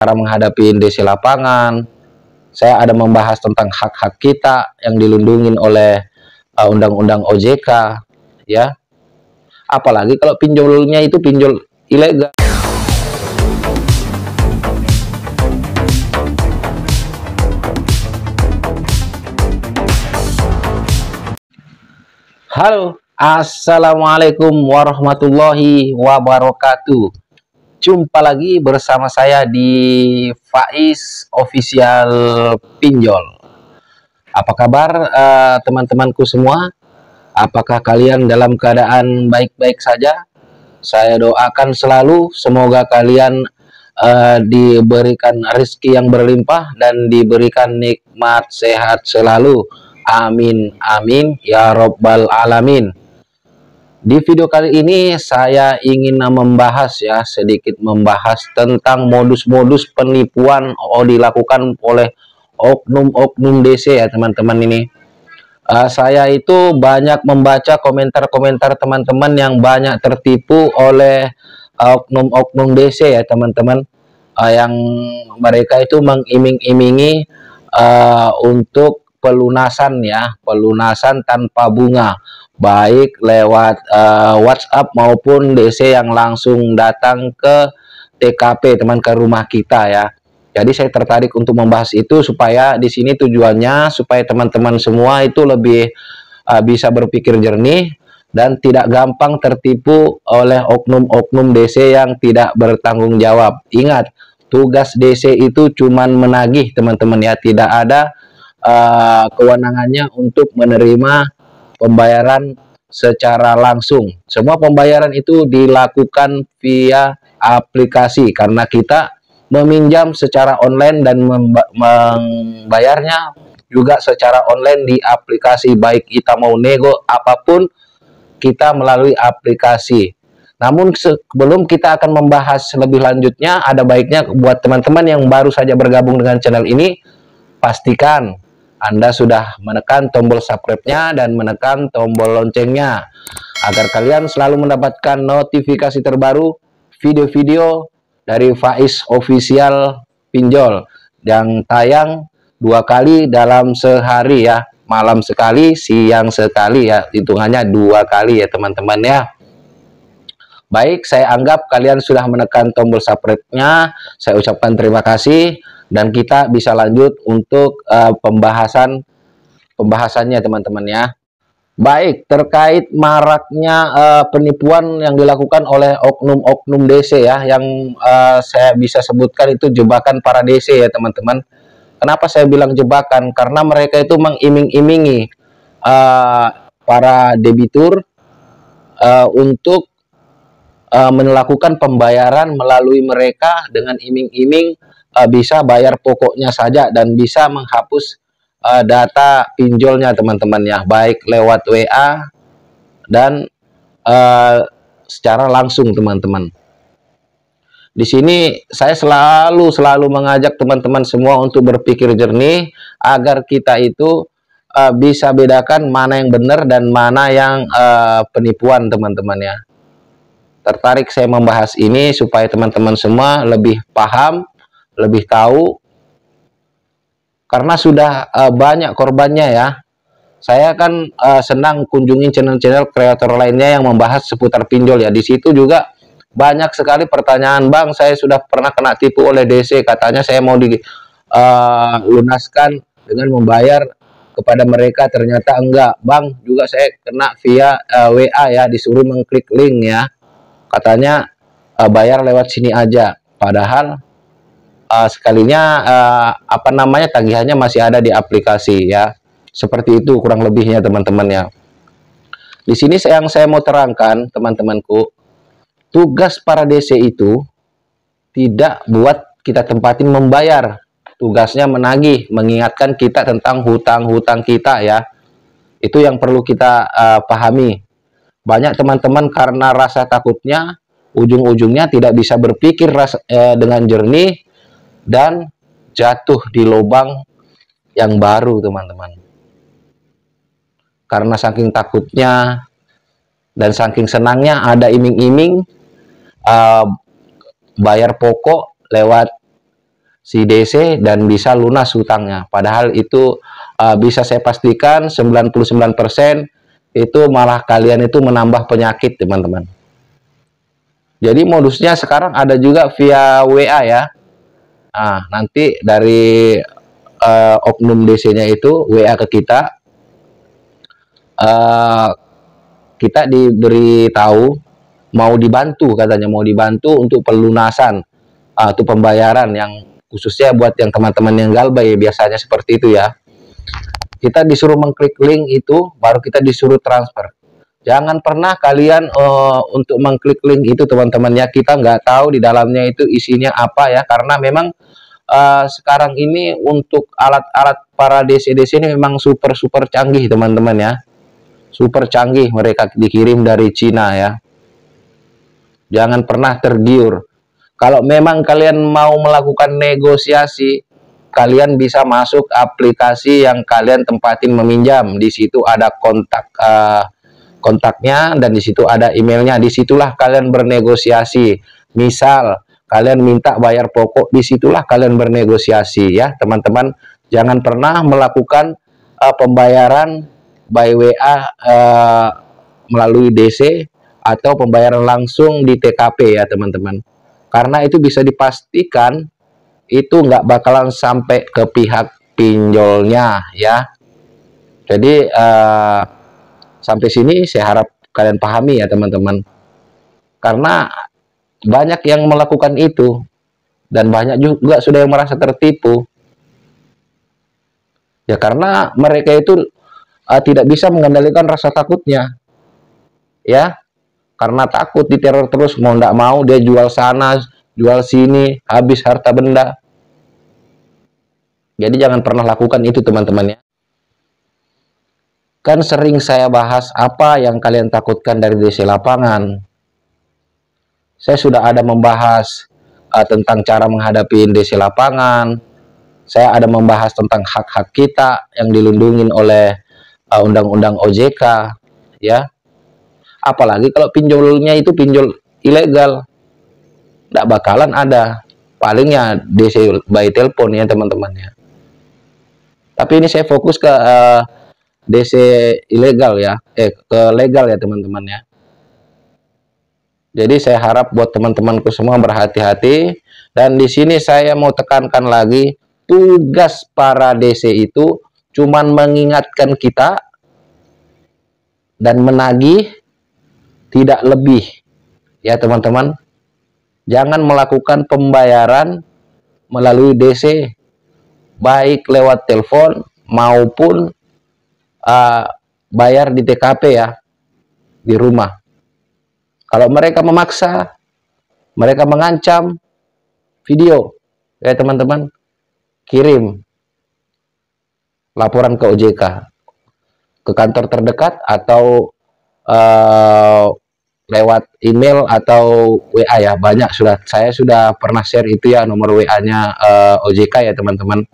cara menghadapi DC lapangan. Saya ada membahas tentang hak-hak kita yang dilindungi oleh Undang-Undang OJK, ya. Apalagi kalau pinjolnya itu pinjol ilegal. Halo, assalamualaikum warahmatullahi wabarakatuh. Jumpa lagi bersama saya di Faiz Official Pinjol. Apa kabar teman-temanku semua? Apakah kalian dalam keadaan baik-baik saja? Saya doakan selalu semoga kalian diberikan rezeki yang berlimpah dan diberikan nikmat sehat selalu. Amin, amin, ya robbal alamin. Di video kali ini saya ingin sedikit membahas tentang modus-modus penipuan dilakukan oleh oknum-oknum DC ya teman-teman ini. Saya itu banyak membaca komentar-komentar teman-teman yang banyak tertipu oleh oknum-oknum DC ya teman-teman, yang mereka itu mengiming-imingi untuk pelunasan tanpa bunga, baik lewat WhatsApp maupun DC yang langsung datang ke TKP ke rumah kita ya. Jadi saya tertarik untuk membahas itu supaya di sini tujuannya supaya teman-teman semua itu lebih bisa berpikir jernih dan tidak gampang tertipu oleh oknum-oknum DC yang tidak bertanggung jawab. Ingat, tugas DC itu cuman menagih teman-teman ya, tidak ada kewenangannya untuk menerima pembayaran secara langsung. Semua pembayaran itu dilakukan via aplikasi karena kita meminjam secara online dan membayarnya juga secara online di aplikasi, baik kita mau nego apapun kita melalui aplikasi. Namun sebelum kita akan membahas lebih lanjutnya, ada baiknya buat teman-teman yang baru saja bergabung dengan channel ini, pastikan Anda sudah menekan tombol subscribe-nya dan menekan tombol loncengnya agar kalian selalu mendapatkan notifikasi terbaru video-video dari Faiz Official Pinjol yang tayang 2 kali dalam sehari ya, malam sekali, siang sekali ya, hitungannya 2 kali ya teman-teman ya. Baik, saya anggap kalian sudah menekan tombol subscribe-nya, saya ucapkan terima kasih. Dan kita bisa lanjut untuk pembahasannya teman-teman ya. Baik, terkait maraknya penipuan yang dilakukan oleh oknum-oknum DC ya, yang saya bisa sebutkan itu jebakan para DC ya teman-teman. Kenapa saya bilang jebakan? Karena mereka itu mengiming-imingi para debitur untuk melakukan pembayaran melalui mereka dengan iming-iming bisa bayar pokoknya saja dan bisa menghapus data pinjolnya teman-teman ya, baik lewat WA dan secara langsung teman-teman. Di sini saya selalu mengajak teman-teman semua untuk berpikir jernih agar kita itu bisa bedakan mana yang benar dan mana yang penipuan teman-teman ya. Tertarik saya membahas ini supaya teman-teman semua lebih paham, lebih tahu, karena sudah banyak korbannya ya. Saya kan senang kunjungi channel-channel kreator lainnya yang membahas seputar pinjol ya. Di situ juga banyak sekali pertanyaan, Bang, saya sudah pernah kena tipu oleh DC, katanya saya mau dilunaskan dengan membayar kepada mereka, ternyata enggak, Bang, juga saya kena via WA ya, disuruh mengklik link ya, katanya bayar lewat sini aja, padahal sekalinya tagihannya masih ada di aplikasi ya. Seperti itu kurang lebihnya teman-teman ya. Di sini yang saya mau terangkan teman-temanku, tugas para DC itu tidak buat kita tempatin membayar, tugasnya menagih, mengingatkan kita tentang hutang-hutang kita ya. Itu yang perlu kita pahami. Banyak teman-teman karena rasa takutnya ujung-ujungnya tidak bisa berpikir dengan jernih dan jatuh di lubang yang baru teman-teman. Karena saking takutnya dan saking senangnya ada iming-iming bayar pokok lewat si DC dan bisa lunas hutangnya. Padahal itu bisa saya pastikan 99% itu malah kalian itu menambah penyakit, teman-teman. Jadi modusnya sekarang ada juga via WA ya. Nah, nanti dari oknum DC-nya itu WA ke kita. Kita diberi tahu mau dibantu, katanya mau dibantu untuk pelunasan atau pembayaran yang khususnya buat yang teman-teman yang galbay, biasanya seperti itu ya. Kita disuruh mengklik link itu, baru kita disuruh transfer. Jangan pernah kalian untuk mengklik link itu, teman-teman ya. Kita nggak tahu di dalamnya itu isinya apa ya, karena memang sekarang ini untuk alat-alat para DC-DC ini memang super canggih, teman-teman ya. Super canggih, mereka dikirim dari Cina ya. Jangan pernah tergiur. Kalau memang kalian mau melakukan negosiasi, kalian bisa masuk aplikasi yang kalian tempatin meminjam. Di situ ada kontaknya dan di situ ada emailnya. Disitulah kalian bernegosiasi. Misal kalian minta bayar pokok, disitulah kalian bernegosiasi ya, teman-teman. Jangan pernah melakukan pembayaran by WA melalui DC atau pembayaran langsung di TKP ya, teman-teman. Karena itu bisa dipastikan itu nggak bakalan sampai ke pihak pinjolnya ya. Jadi sampai sini saya harap kalian pahami ya, teman-teman. Karena banyak yang melakukan itu dan banyak juga sudah yang merasa tertipu. Ya karena mereka itu tidak bisa mengendalikan rasa takutnya ya, karena takut diteror terus, mau tidak mau dia jual sana jual sini, habis harta benda. Jadi jangan pernah lakukan itu, teman-teman ya. Kan sering saya bahas apa yang kalian takutkan dari DC lapangan. Saya sudah ada membahas tentang cara menghadapi DC lapangan. Saya ada membahas tentang hak-hak kita yang dilindungi oleh undang-undang OJK ya. Apalagi kalau pinjolnya itu pinjol ilegal, tidak bakalan ada, palingnya DC by telepon ya, teman-teman ya. Tapi ini saya fokus ke DC ilegal ya, ke legal ya, teman-teman ya. Jadi saya harap buat teman-temanku semua berhati-hati, dan di sini saya mau tekankan lagi, tugas para DC itu cuman mengingatkan kita dan menagih, tidak lebih ya, teman-teman. Jangan melakukan pembayaran melalui DC, baik lewat telepon maupun bayar di TKP ya, di rumah. Kalau mereka memaksa, mereka mengancam, video ya, teman-teman, kirim laporan ke OJK, ke kantor terdekat, atau lewat email atau WA ya. Banyak saya sudah pernah share itu ya, nomor WA-nya OJK ya, teman-teman.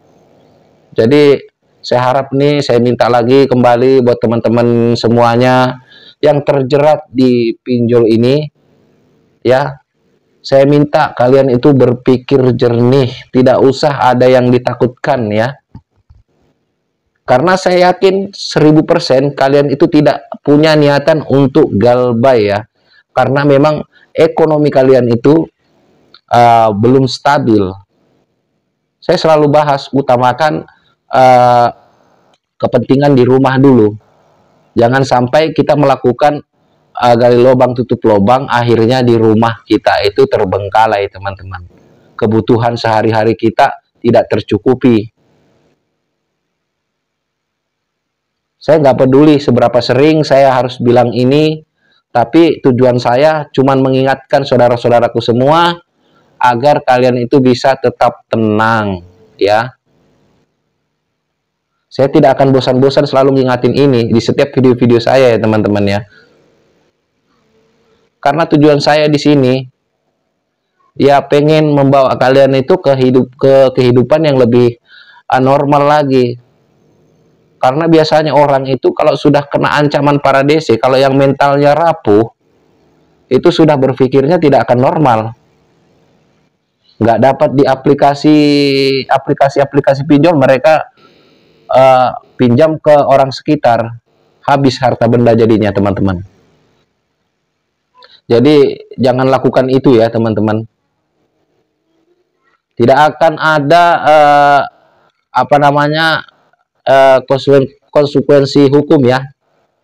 Jadi saya harap nih, saya minta lagi kembali buat teman-teman semuanya yang terjerat di pinjol ini ya, saya minta kalian itu berpikir jernih, tidak usah ada yang ditakutkan ya. Karena saya yakin 1000% kalian itu tidak punya niatan untuk galbay ya. Karena memang ekonomi kalian itu belum stabil. Saya selalu bahas, utamakan kepentingan di rumah dulu. Jangan sampai kita melakukan gali lubang tutup lubang, akhirnya di rumah kita itu terbengkalai, teman-teman. Kebutuhan sehari-hari kita tidak tercukupi. Saya nggak peduli seberapa sering saya harus bilang ini, tapi tujuan saya cuma mengingatkan saudara-saudaraku semua agar kalian itu bisa tetap tenang ya. Saya tidak akan bosan-bosan selalu ngingatin ini di setiap video-video saya ya, teman-teman ya. Karena tujuan saya di sini ya pengen membawa kalian itu ke kehidupan yang lebih normal lagi. Karena biasanya orang itu kalau sudah kena ancaman para DC, kalau yang mentalnya rapuh, itu sudah berpikirnya tidak akan normal. nggak dapat di aplikasi pinjol, mereka pinjam ke orang sekitar, habis harta benda jadinya teman-teman. Jadi jangan lakukan itu ya teman-teman. Tidak akan ada konsekuensi hukum ya.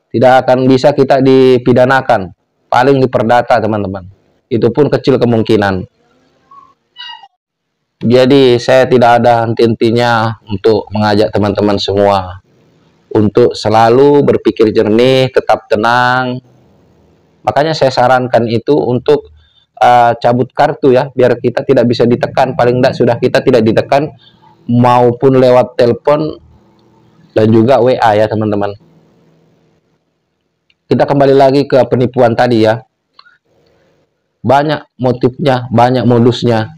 Tidak akan bisa kita dipidanakan, paling diperdata teman-teman. Itu pun kecil kemungkinan. Jadi saya tidak ada henti-hentinya untuk mengajak teman-teman semua untuk selalu berpikir jernih, tetap tenang. Makanya saya sarankan itu untuk cabut kartu ya, biar kita tidak bisa ditekan. Paling tidak sudah kita tidak ditekan maupun lewat telepon dan juga WA ya teman-teman. Kita kembali lagi ke penipuan tadi ya. Banyak motifnya, banyak modusnya.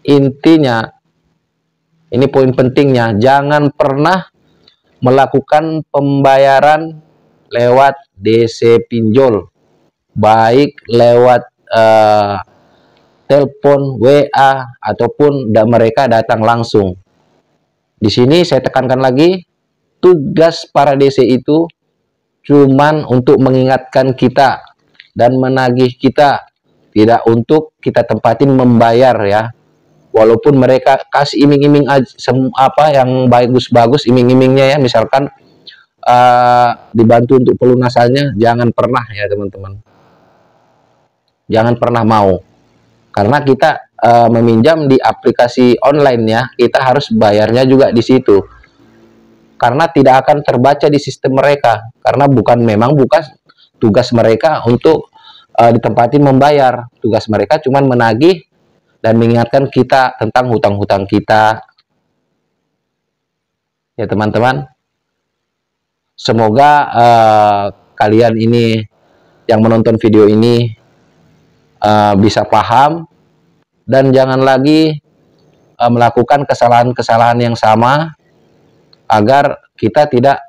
Intinya, ini poin pentingnya, jangan pernah melakukan pembayaran lewat DC pinjol, baik lewat telepon, WA, ataupun mereka datang langsung. Di sini saya tekankan lagi, tugas para DC itu cuman untuk mengingatkan kita dan menagih kita, tidak untuk kita tempatin membayar ya. Walaupun mereka kasih iming-iming apa yang bagus-bagus, iming-imingnya ya, misalkan dibantu untuk pelunasannya, jangan pernah ya teman-teman. Jangan pernah mau, karena kita meminjam di aplikasi online ya, kita harus bayarnya juga di situ, karena tidak akan terbaca di sistem mereka, karena memang bukan tugas mereka untuk ditempatin membayar. Tugas mereka cuma menagih dan mengingatkan kita tentang hutang-hutang kita ya teman-teman. Semoga kalian ini yang menonton video ini bisa paham dan jangan lagi melakukan kesalahan-kesalahan yang sama, agar kita tidak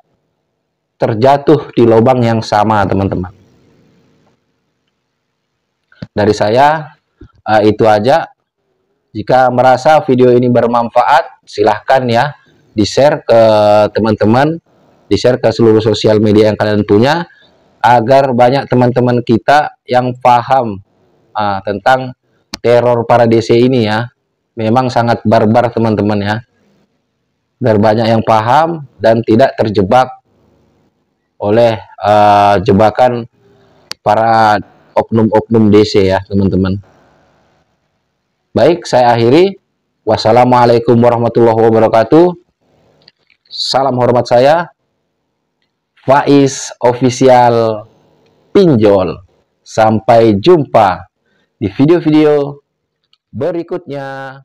terjatuh di lubang yang sama teman-teman. Dari saya itu aja. Jika merasa video ini bermanfaat, silahkan ya di-share ke teman-teman, di-share ke seluruh sosial media yang kalian punya, agar banyak teman-teman kita yang paham tentang teror para DC ini ya. Memang sangat barbar teman-teman ya. Biar banyak yang paham dan tidak terjebak oleh jebakan para oknum-oknum DC ya teman-teman. Baik, saya akhiri. Wassalamualaikum warahmatullahi wabarakatuh. Salam hormat saya, Faiz Official Pinjol. Sampai jumpa di video-video berikutnya.